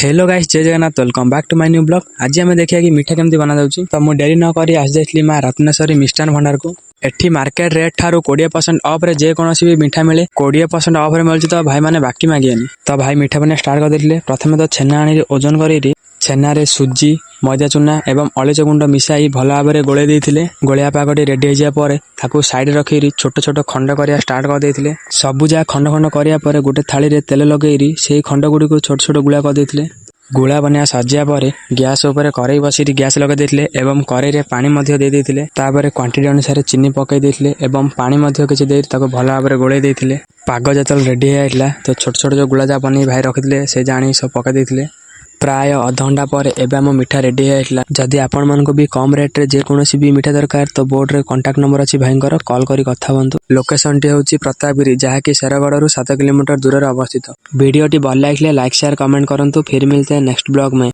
Hello guys, जय Jagannath. Welcome back to my new blog. आज आम देखिए कि मिठा केमती बना जाऊँ। तो मुझे डेरी न करी आसी जाइली माँ रत्नेश्वरी मिष्टान भंडार को। एठी मार्केट रेट ठारू 20% ऑफ रे जेकोसी भी मिठा मिले 20% ऑफ रे मिलुछि। तो भाई माने बाकी मागियानी। तो भाई मिठा बना स्टार्ट कर देथिले। प्रथमे तो छेना आनी ओजन करी छेना रे सुजी मैदा चूना एवं अळीच गुंड मिसाई भल भाव में गोले देथिले। गोलिया पागटी रेडी हो जाए पर ताकू साइड रखी छोट छोट खंड करिया स्टार्ट कर देथिले। सबु जा खंड खंड करिया पर गोटे थाली रे तेल लगेरी से खंड गुडी को छोट छोट गुला कर देथिले। गुला बनिया सजिया पर गैस उपर कड़ई बसी गैस लगे देथिले एवं कड़ई रे पानी मध्य दे देथिले। तापर क्वांटिटी अनुसार चीनी पकई देथिले एवं पानी मध्य किछि दे ताको भल भाव में गोले देथिले। पाग जतल रेडी होइला तो छोट छोट जो गुला जा बनी भाई रखिथिले से जानी सब पकई देथिले। प्राय अध घंटा पर एबे हम मिठा रेडी होइला। जदि आपण मन को भी कम रेट रे जे कोनोसी भी मिठा दरकार तो बोर्ड रे कांटेक्ट नंबर अछि भाईंकर कॉल करी कथा हुंतु। लोकेशन टी होछि प्रतापगिरी जहाँकि शेरगढ़ रु 7 किलोमीटर दूर अवस्थित। वीडियो टी भल लागिले लाइक शेयर कमेंट करंतु। फिर मिलते हैं नेक्स्ट ब्लॉग में।